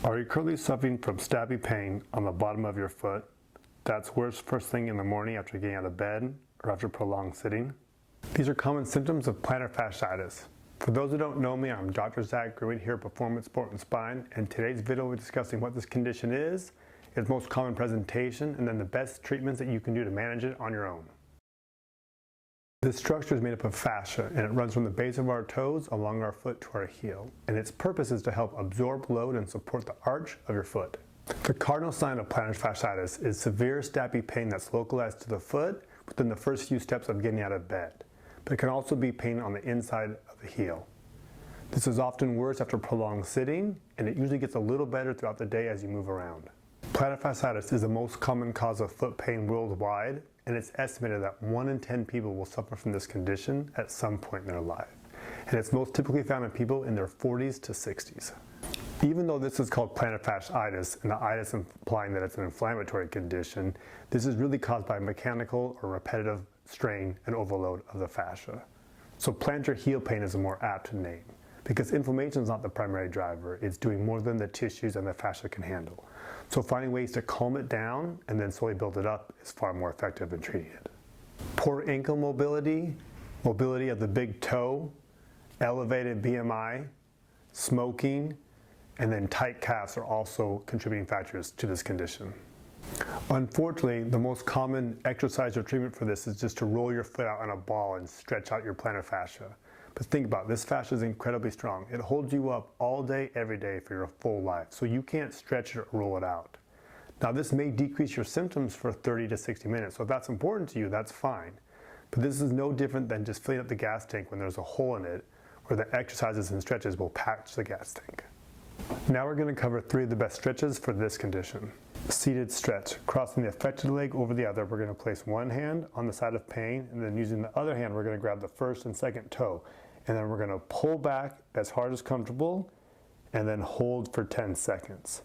Are you currently suffering from stabby pain on the bottom of your foot? That's worse first thing in the morning after getting out of bed or after prolonged sitting? These are common symptoms of plantar fasciitis. For those who don't know me, I'm Dr. Zach Gruen here at Performance Sport and Spine, and today's video we're discussing what this condition is, its most common presentation, and then the best treatments that you can do to manage it on your own. This structure is made up of fascia, and it runs from the base of our toes along our foot to our heel, and its purpose is to help absorb load and support the arch of your foot. The cardinal sign of plantar fasciitis is severe stabby pain that's localized to the foot within the first few steps of getting out of bed, but it can also be pain on the inside of the heel. This is often worse after prolonged sitting, and it usually gets a little better throughout the day as you move around. Plantar fasciitis is the most common cause of foot pain worldwide, and it's estimated that 1 in 10 people will suffer from this condition at some point in their life. And it's most typically found in people in their 40s to 60s. Even though this is called plantar fasciitis, and the itis implying that it's an inflammatory condition, this is really caused by mechanical or repetitive strain and overload of the fascia. So plantar heel pain is a more apt name, because inflammation is not the primary driver. It's doing more than the tissues and the fascia can handle. So finding ways to calm it down and then slowly build it up is far more effective in treating it. Poor ankle mobility, mobility of the big toe, elevated BMI, smoking, and then tight calves are also contributing factors to this condition. Unfortunately, the most common exercise or treatment for this is just to roll your foot out on a ball and stretch out your plantar fascia. But think about it, this fascia is incredibly strong. It holds you up all day, every day for your full life. So you can't stretch it or roll it out. Now this may decrease your symptoms for 30 to 60 minutes. So if that's important to you, that's fine. But this is no different than just filling up the gas tank when there's a hole in it, where the exercises and stretches will patch the gas tank. Now we're going to cover 3 of the best stretches for this condition. Seated stretch. Crossing the affected leg over the other, we're going to place one hand on the side of pain, and then using the other hand, we're going to grab the first and second toe. And then we're going to pull back as hard as comfortable, and then hold for 10 seconds.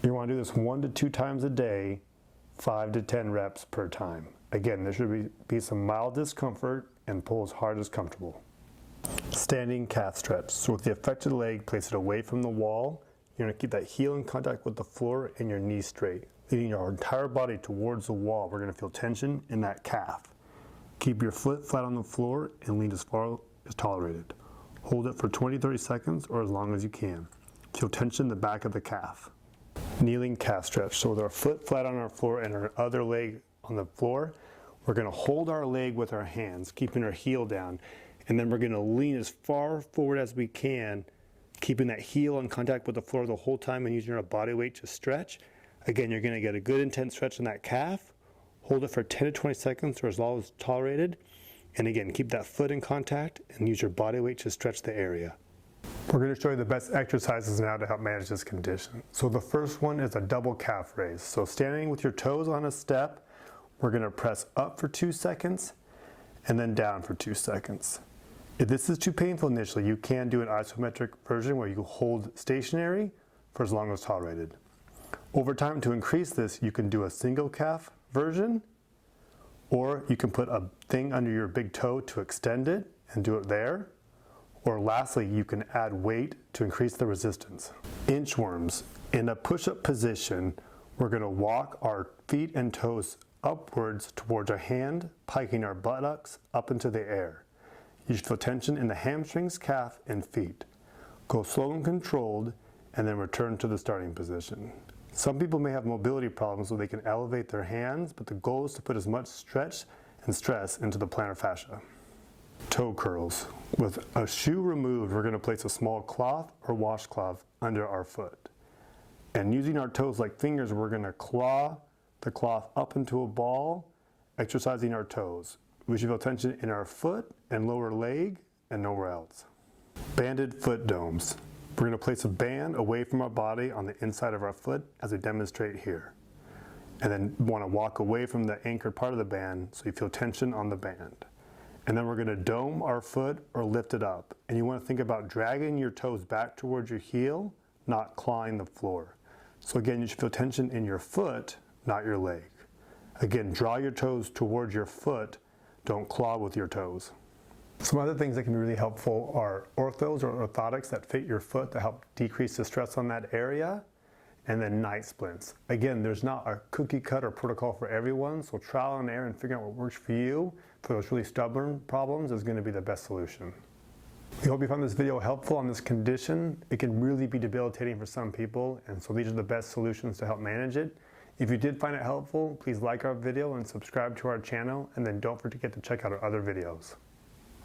You want to do this 1 to 2 times a day, 5 to 10 reps per time. Again, there should be some mild discomfort, and pull as hard as comfortable. Standing calf stretch. So with the affected leg, place it away from the wall. You're going to keep that heel in contact with the floor and your knees straight, leading your entire body towards the wall. We're going to feel tension in that calf. Keep your foot flat on the floor and lean as far as tolerated. Hold it for 20-30 seconds or as long as you can. Feel tension in the back of the calf. Kneeling calf stretch. So with our foot flat on our floor and our other leg on the floor, we're going to hold our leg with our hands, keeping our heel down, and then we're going to lean as far forward as we can, keeping that heel in contact with the floor the whole time and using our body weight to stretch. Again, you're going to get a good intense stretch in that calf. Hold it for 10 to 20 seconds or as long as tolerated. And again, keep that foot in contact and use your body weight to stretch the area. We're going to show you the best exercises now to help manage this condition. So the first one is a double calf raise. So standing with your toes on a step, we're going to press up for 2 seconds and then down for 2 seconds. If this is too painful initially, you can do an isometric version where you hold stationary for as long as tolerated. Over time, to increase this, you can do a single calf version, or you can put a thing under your big toe to extend it and do it there. Or lastly, you can add weight to increase the resistance. Inchworms. In a push-up position, we're going to walk our feet and toes upwards towards our hand, piking our buttocks up into the air. You should feel tension in the hamstrings, calf, and feet. Go slow and controlled, and then return to the starting position. Some people may have mobility problems so they can elevate their hands, but the goal is to put as much stretch and stress into the plantar fascia. Toe curls. With a shoe removed, we're going to place a small cloth or washcloth under our foot. And using our toes like fingers, we're going to claw the cloth up into a ball, exercising our toes. We should feel tension in our foot and lower leg and nowhere else. Banded foot domes. We're going to place a band away from our body on the inside of our foot as I demonstrate here. And then want to walk away from the anchored part of the band so you feel tension on the band. And then we're going to dome our foot or lift it up. And you want to think about dragging your toes back towards your heel, not clawing the floor. So again, you should feel tension in your foot, not your leg. Again, draw your toes towards your foot. Don't claw with your toes. Some other things that can be really helpful are orthos or orthotics that fit your foot to help decrease the stress on that area, and then night splints. Again, there's not a cookie cutter protocol for everyone, so trial and error and figuring out what works for you for those really stubborn problems is going to be the best solution. We hope you found this video helpful on this condition. It can really be debilitating for some people, and so these are the best solutions to help manage it. If you did find it helpful, please like our video and subscribe to our channel, and then don't forget to check out our other videos.